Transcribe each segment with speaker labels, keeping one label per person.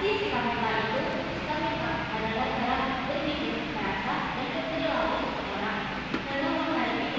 Speaker 1: Sikap mental adalah cara berpikir, merasa, dan berperilaku seseorang dalam menghadapi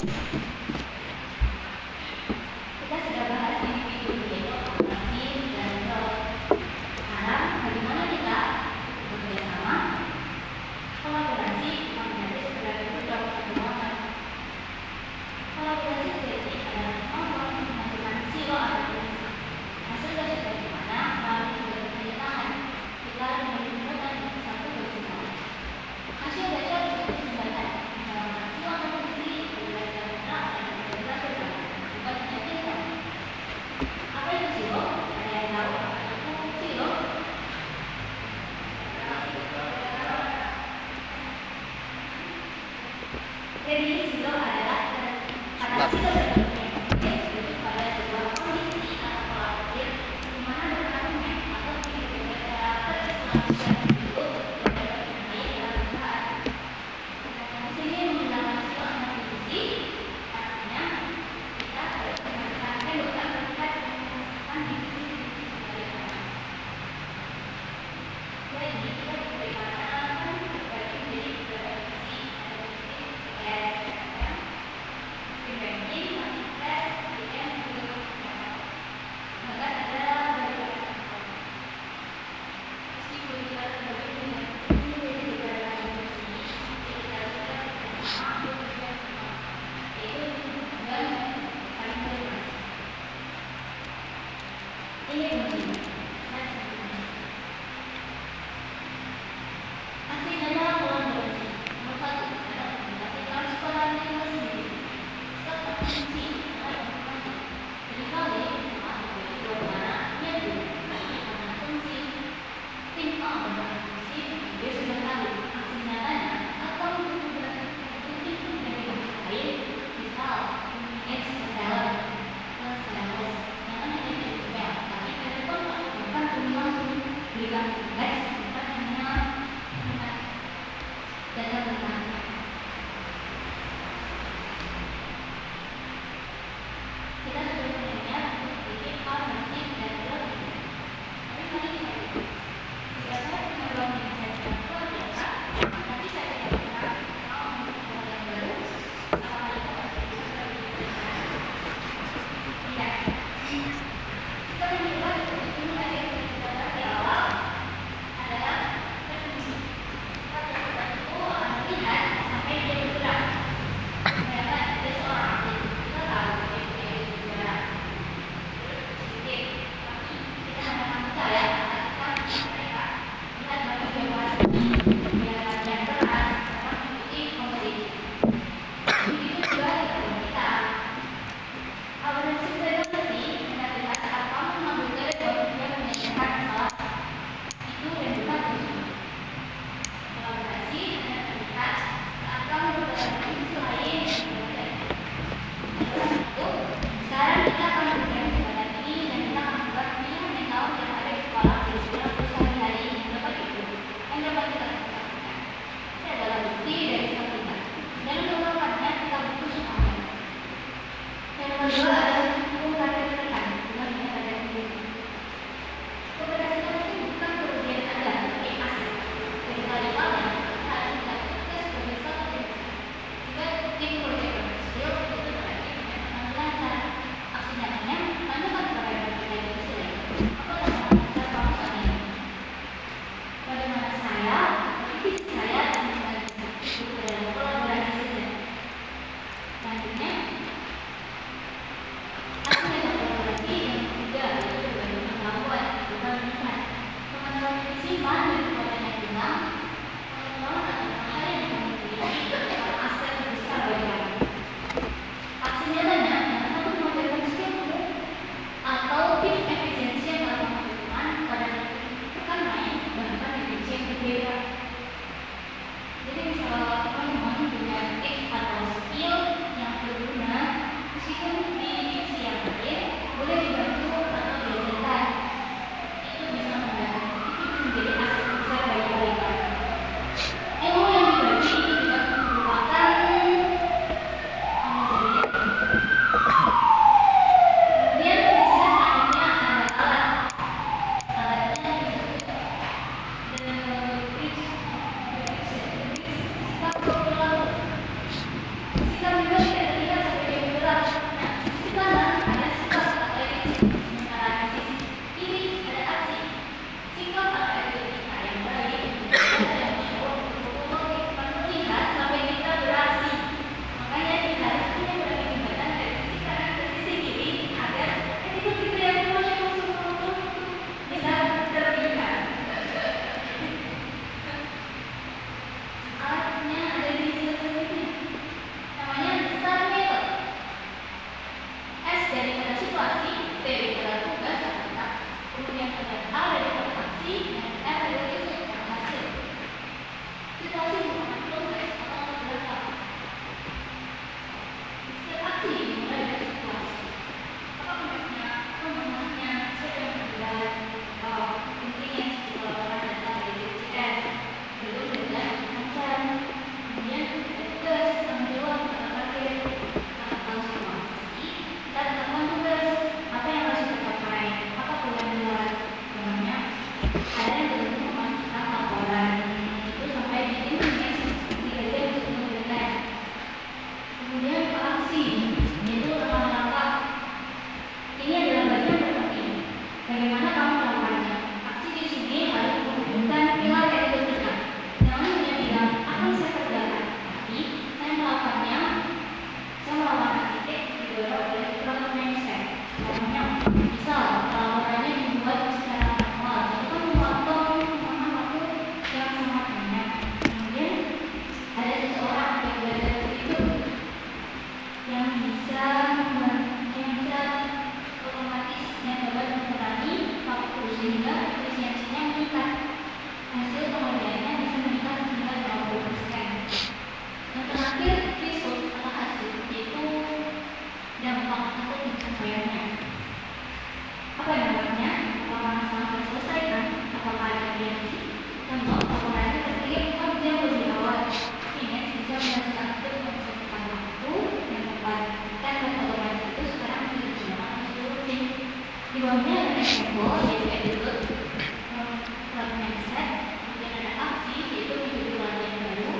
Speaker 1: Kita sudah bahas individu yaitu operasi dan role. Sekarang bagaimana kita bekerja sama? Kolaborasi bukan berarti sekedar duduk dalam satu ruangan. Kolaborasi berarti adalah kemampuan menentukan silo atau fungsi. Hasil dari bagaimana selalu juga bekerja tangan. Kita mengumpulkan satu bagi lain. Hasil dasar berarti jembatan. Menjalankan silo atau fungsi berbeda dengan dan berbeda berbeda. Bukan hanya kita. Apa itu silo? Ada yang tahu apa itu silo? Jadi silo adalah kata silo berarti pada sebuah kondisi atau pola pikir di mana berkembangnya atau berbeda cara peristiwa hidup yang dapat dimulai dalam perusahaan. Di sini menggunakan silo antar divisi, artinya kita harus menempatkan bukan melihat dan memasukkan divisi-divisi berbeda. Jadi kita bagaimana berbagi menjadi beberapa divisi, ada divisi S, banking, marketplace, dan juga bahkan ada beberapa meskipun kita terbagi dengan ini menjadi beberapa divisi, kita juga bersama bekerja sama, yaitu dengan saling berhubungan. Ini penting. Aksi dalam kolaborasi. Nomor 1 adalah mendapati transparan nilai sendiri. Serta fungsi adalah informasi. Jadi kali sama menjadi dua mana yang dulu bagi mana fungsi. Tim A berbagai fungsi, dia sudah tahu aksi nyatanya atau berubah bentuk dari bentuk lain, misal manage seller, sales, yang hanya di email, tapi telepon bukan langsung berikan teks, bukan hanya data tentang kita sudah melihat titik partnership dan development. Tapi mari kita lihat jika saya punya ruang yang saya sudah luar biasa, tapi saya tidak pernah mau membuat yang baru, apakah kita masih bisa berbicara? Tidak. Kita melihat ini tadi yang sudah kita bahas di awal adalah definisi. Kita melihat sampai dia bergerak. Ternyata dia seorang atlet. Kita tahu dia punya bergerak. Terus tapi kita hanya percaya saat kita mereka melihat bagi dia latihan keras dalam mengikuti kompetisi. Begitu juga dengan kita. Awareness velocity adalah saat kamu mengambil telepon dan menyelesaikan masalah itu dan bukan isu. Kolaborasi hanya terlihat saat kamu berjalan ke sisi lain yang berbeda. Oleh itu, sekarang kita akan berjalan ke badan ini dan kita akan membuat pilihan mental yang ada di kepala peristiwa sehari-hari yang dapat kita lakukan. Ini adalah bukti dari sikap kita. Dan untuk melakukannya kita butuh semangat. Yang nomor 2 adalah mendukung karir rekan dengan pada sendiri. Keberhasilan itu bukan kerugian Anda, tapi aset. Ketika rivalnya, kita harus mencapai sukses sebagai suatu tim. Jika tim proyek berhasil, itu berarti dengan lancar. Aksi nyatanya, Anda akan berada di divisi lain. Apa yang lancar kamu saat ini? Bagaimana saya, divisi saya, dan divisi dalam kolaborasi saja. Selanjutnya, aksi dalam kolaborasi yang ketiga yaitu berbagi pengetahuan, bukan melihat. Pengetahuan yang disimpan dan kekuatan yang hilang, pengetahuan adalah hal yang kamu miliki adalah aset terbesar bagi kamu. Aksi nyatanya, jangan takut mengajarkan skillmu atau tips efisiensi yang telah kamu lakukan pada rekan lain, bahkan divisi yang berbeda. Jadi misalnya teman-teman punya tips atau skill yang berguna, meskipun di divisi yang lain, boleh dibantu atau diajarkan. Itu bisa menjadi aset Keduanya ada example, yaitu attitude, growth mindset, kemudian ada aksi, yaitu mengikuti latihan baru.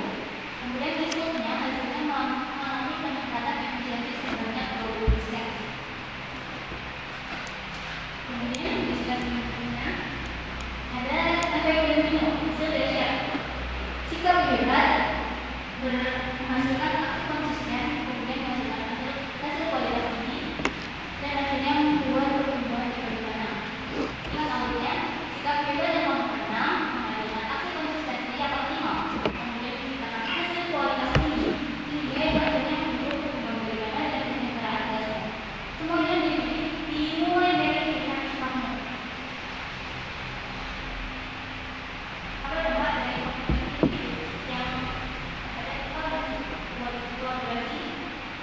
Speaker 1: Kemudian hasilnya mengalami peningkatan efisiensi sebanyak 20%. Kemudian diskus berikutnya ada efek domino, hasil dari Share. Sikap hebat menghasilkan aksi konsisten, kemudian menghasilkan hasil kualitas tinggi, dan akhirnya membuat pertumbuhan di bagaimana. Ingat awalnya, sikap hebat yang pertama menghasilkan aksi konsistensi yang optimal, kemudian menciptakan hasil kualitas tinggi, sehingga yang akhirnya membuat pertumbuhan bagaimana dan penyelenggaraan dasar. Semuanya dimulai dari pilihan Soekarno. Apa dampak dari yang ada kolaborasi?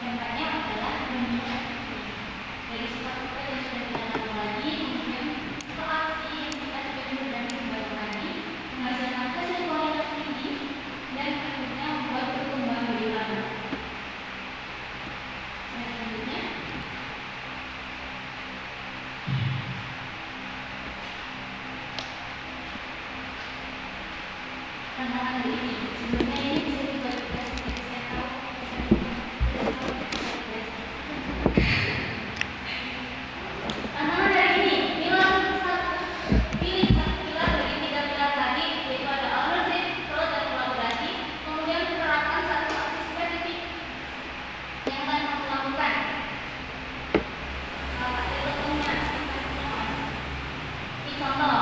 Speaker 1: Dampaknya adalah meningkat dari sifat kita yang sudah ditanam lagi, kemudian ke aksi yang kita sudah berani baru lagi, menghasilkan hasil kualitas tinggi, dan akhirnya membuat pertumbuhan lebih lama. Selanjutnya, tantangan hari ini. Sebelumnya ini bisa dibuat saya tahu. Tantangan hari ini, pilih satu pilar dari 3 pilar tadi, yaitu ada ownership, growth, dan kolaborasi. Kemudian menerapkan satu aksi spesifik yang akan kamu lakukan. Ada contohnya, ini contoh.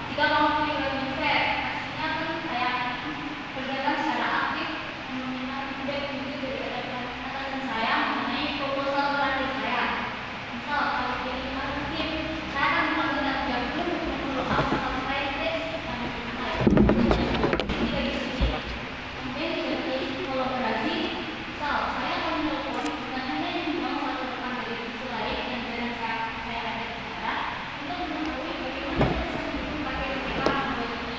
Speaker 1: Jika kamu punya web mindset, pastinya kan saya berdagang secara aktif, meminta feedback dari atasan saya mengenai proposal terakhir saya. Misal, kalau jadi ownership, saya akan melakukan 30 sampai tips yang saya. Jika di sini, kemudian juga di kolaborasi, misal saya akan melakukan bukan hanya memang satu rekan dari divisi lain yang jarang saya ada bicara, untuk mengetahui bagaimana saya bisa mendukung pakai mereka membuat ini.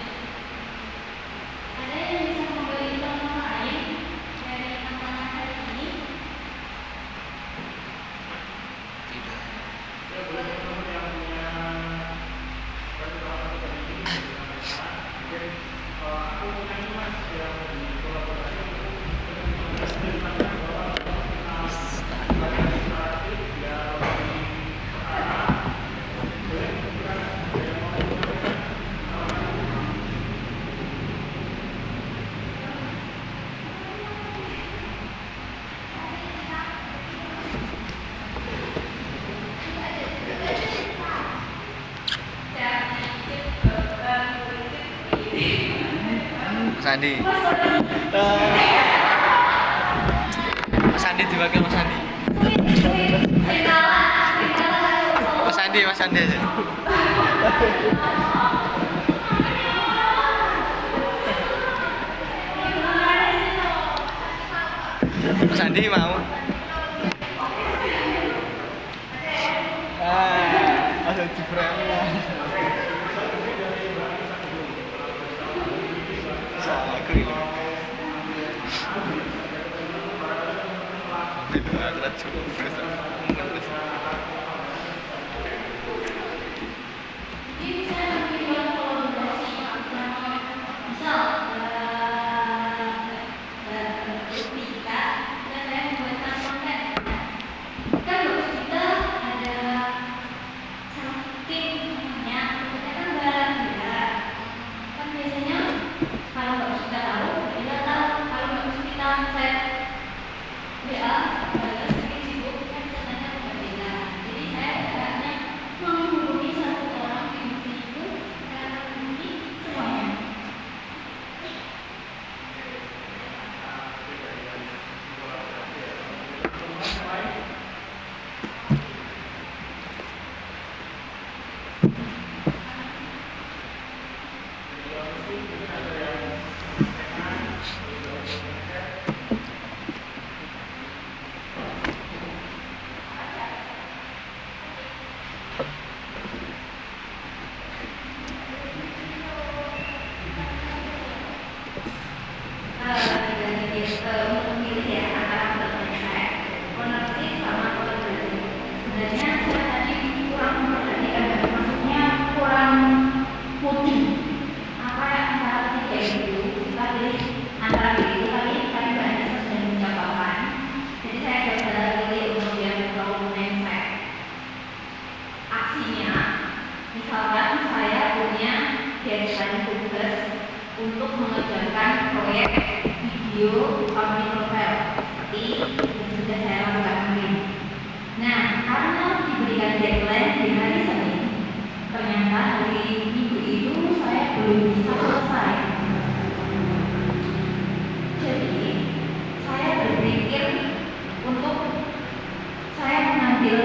Speaker 1: Ada yang bisa memberi contoh lain dari tantangan hari ini?
Speaker 2: Mas Andi. Mas Andi diwakil Mas Andi. Mas Andi aja. Mas Andi mau. Ada di frame. Aku ini. Itu adalah cukup besar.
Speaker 1: Tim aksinya, misalkan saya punya deadline tugas untuk mengerjakan proyek video company profile seperti yang sudah saya lakukan kemarin. Nah, karena diberikan deadline di hari Senin, ternyata hari Minggu itu saya belum bisa selesai. Jadi, saya berpikir untuk saya mengambil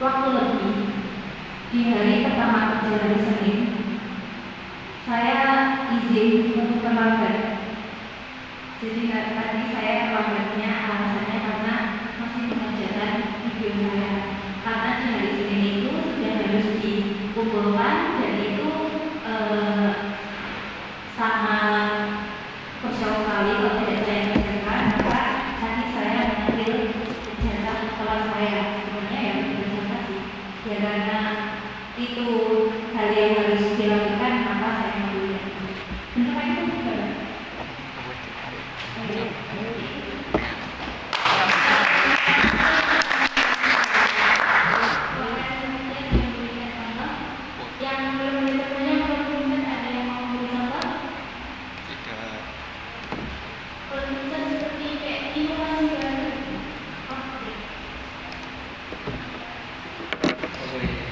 Speaker 1: waktu lebih di hari pertama kerja hari Senin. Saya izin untuk terlambat. Jadi tadi saya terlambatnya alasannya karena masih mengerjakan video saya. Karena di hari Senin itu sudah harus dikumpulkan dan itu sangat krusial sekali kalau tidak saya kerjakan. Maka tadi saya mengambil jatah kelas saya. Sebenarnya ya berjasa sih. Ya karena itu hal yang harus dilakukan maka saya mengambilnya. Bentuk itu bukan. Yang belum diceritakan kalau ada yang mau dicontoh?
Speaker 2: Tidak.
Speaker 1: Kalau seperti kayak inovasi baru. Oke.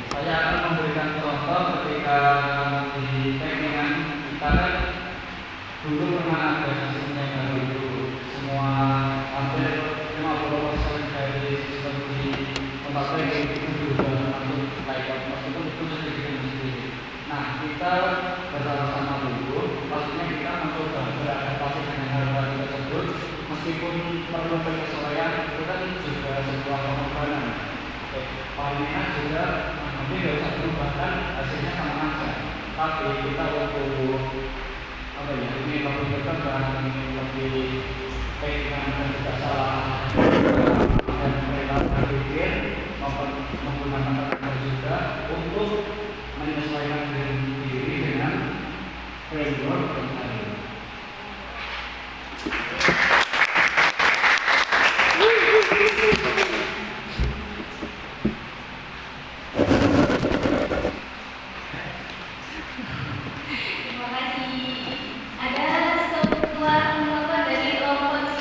Speaker 3: Saya akan memberikan contoh ketika di teknikan kita kan dulu pernah ada sistemnya baru itu semua hampir 50% dari sistem di tempat training itu sudah masuk layout meskipun itu sedikit demi sedikit. Nah kita bersama-sama dulu, pastinya kita mencoba beradaptasi dengan hal-hal tersebut meskipun perlu penyesuaian itu kan juga sebuah pengorbanan. Palingan juga nanti nggak usah berubahkan hasilnya sama aja. Tapi kita untuk apa ya ini lebih berkembang, ini lebih pengen dan tidak salah dan mereka berpikir menggunakan kata juga untuk menyesuaikan diri dengan framework yang ada.
Speaker 1: Terima kasih. Ada sebuah ungkapan dari Lopez.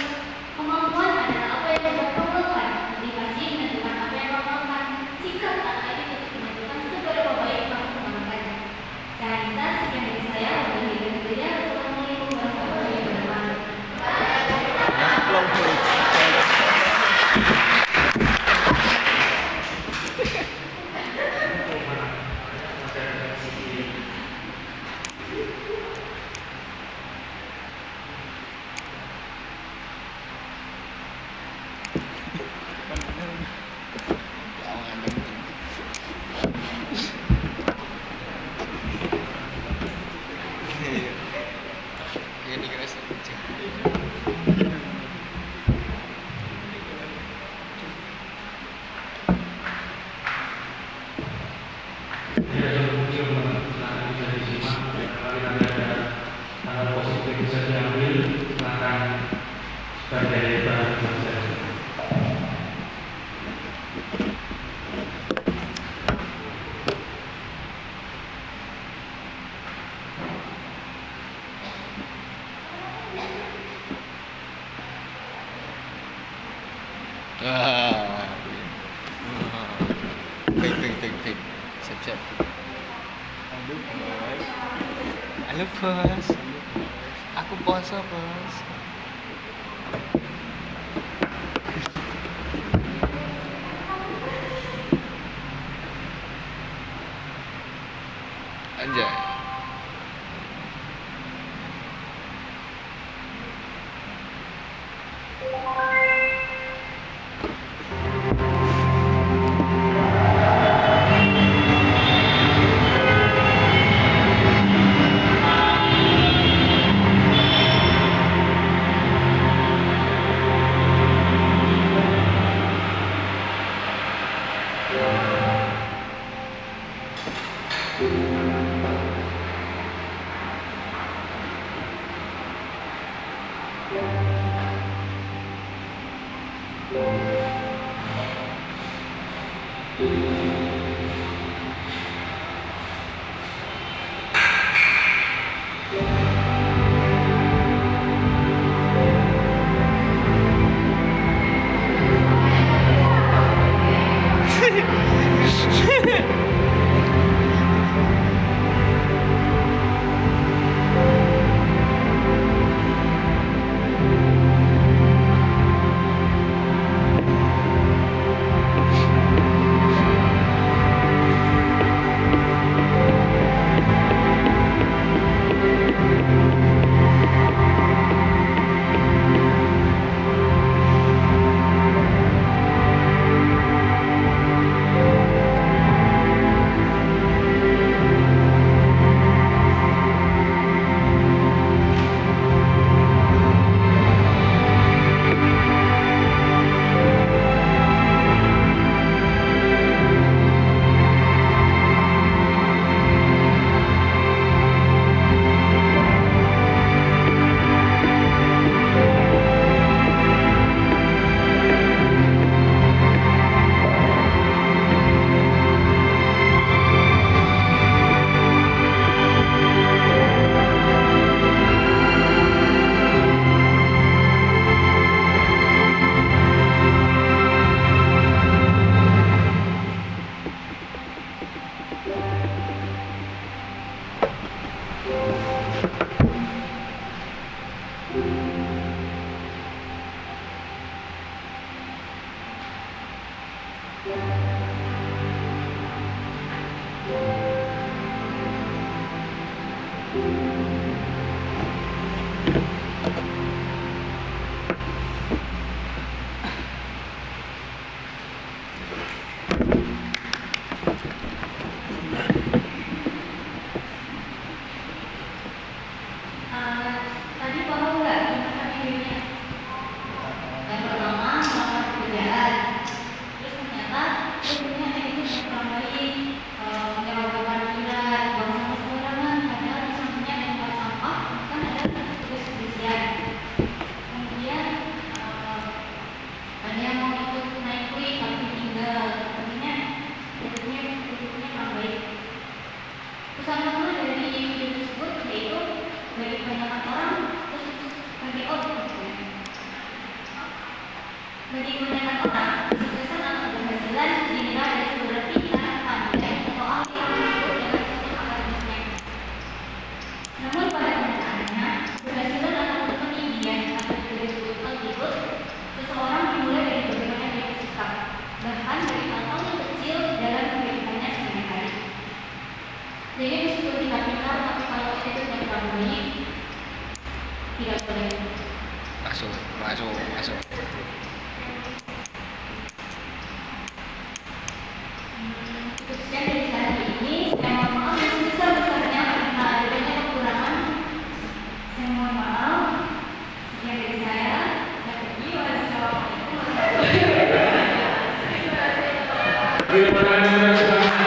Speaker 1: Kemampuan adalah apa yang dapat kau lakukan. Motivasi menentukan apa yang kau lakukan. Sikap tak lagi untuk menentukan seberapa baik kamu menggunakannya. Saya Anissa, sekian dari saya. Wabillahi taufiq wal hidayah. Wassalamualaikum warahmatullahi wabarakatuh.
Speaker 2: Ini guys.
Speaker 3: Sebagai bahan belajar.
Speaker 2: Ting. Siap. Halo bos. Aku puasa bos. Anjay.
Speaker 1: Tadi paham nggak gimana videonya? Yang pertama melakukan pekerjaan, terus ternyata punya itu kurang baik, menyebabkan pikiran, buang sampah sembarangan, padahal di sampingnya ada tempat sampah kan ada tugas kebersihan. Kemudian ada yang mau ikut naik lift tapi tinggal, artinya hidupnya kurang baik. Pesan pertama dari video tersebut yaitu bagi kebanyakan orang bagi kebanyakan orang kesuksesan atau keberhasilan dinilai dari seberapa pintar, pandai atau ahli yang disebut dengan sistem akademisnya. Namun pada kenyataannya keberhasilan atau ketinggian atau disebut tersebut seseorang dimulai dari bagaimana dia bersikap, bahkan dari hal-hal yang kecil dalam kehidupannya sehari-hari. Jadi meskipun kita pintar, tapi kalau itu tidak baik, tidak boleh.
Speaker 2: Masuk.
Speaker 1: Sekian dari saya hari ini. Saya mohon maaf yang sebesar-besarnya karena adanya kekurangan. Saya mohon maaf. Sekian dari saya. Saya pergi. Wassalamualaikum warahmatullahi wabarakatuh.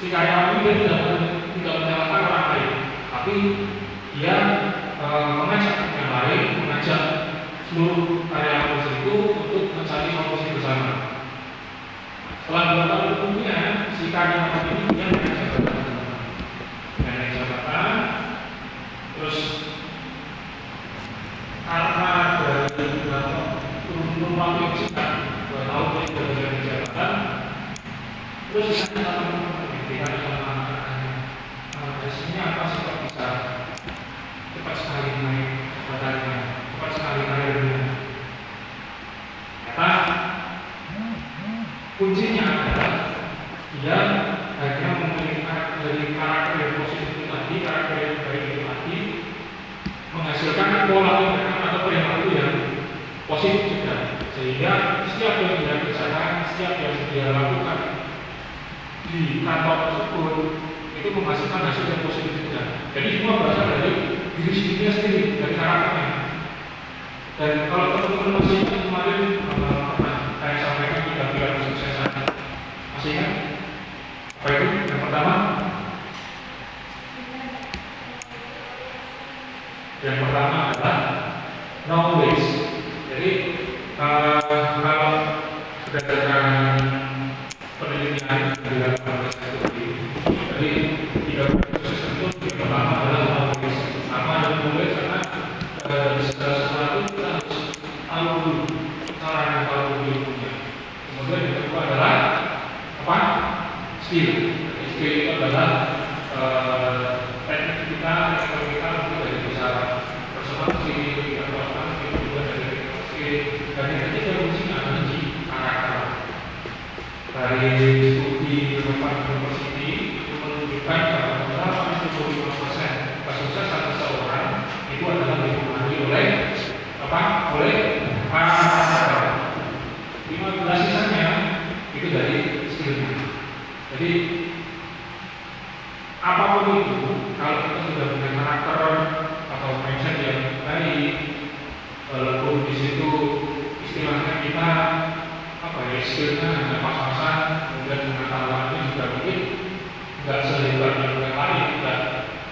Speaker 4: Si karyawan ini dia tidak menyalahkan orang lain, tapi dia mengajak yang lain, mengajak seluruh karyawan itu untuk mencari solusi bersama. Setelah 2 tahun kemudian, si karyawan ini dia naik jabatan, terus karena dari turun waktu yang singkat, 2 tahun dia sudah naik jabatan, terus ditanya sama teman-teman, hasilnya apa sih? pola tindakan atau perilaku yang positif juga, sehingga setiap yang dia kerjakan, setiap yang dia lakukan di kantor tersebut itu menghasilkan hasil yang positif juga. Jadi semua berasal dari diri dia sendiri, dari karakternya. Dan kalau teman-teman masih ingat kemarin pernah saya sampaikan 3 pilar kesuksesan, masih ingat? Apa itu? Yang pertama, adalah knowledge. Jadi kalau berdasarkan penelitian yang dilakukan oleh saya tadi, jadi 3 proses itu yang pertama adalah knowledge. Pertama adalah knowledge karena di segala sesuatu kita harus tahu dulu cara yang tahu ilmunya. Kemudian yang kedua adalah apa? Skill. Jadi skill itu adalah teknik kita untuk dari bicara personal skill, interpersonal skill, juga dari skill. Dan yang ketiga fungsinya adalah di karakter. Dari studi Harvard University itu menunjukkan bahwa 85% kesuksesan seseorang itu adalah dipengaruhi oleh apa? Oleh karakter. 15 sisanya itu dari skillnya. Jadi apapun itu, kalau kita sudah punya karakter atau mindset yang baik, walaupun di situ istilahnya kita apa ya, skillnya hanya pas-pasan, kemudian pengetahuannya juga mungkin nggak sehebat yang lain, nggak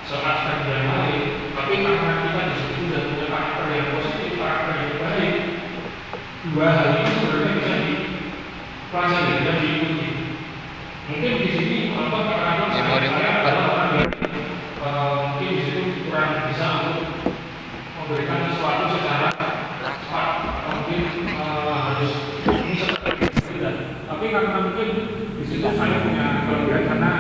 Speaker 4: seaspek yang lain, tapi karena kita di situ sudah punya karakter yang positif, karakter yang baik, 2 hal ini sebenarnya bisa dipelajari dan diikuti. Mungkin di sini apa karena saya adalah orang yang mungkin di situ kurang bisa untuk memberikan sesuatu secara cepat, atau mungkin harus ini seperti itu. Tapi karena mungkin di situ saya punya kelebihan karena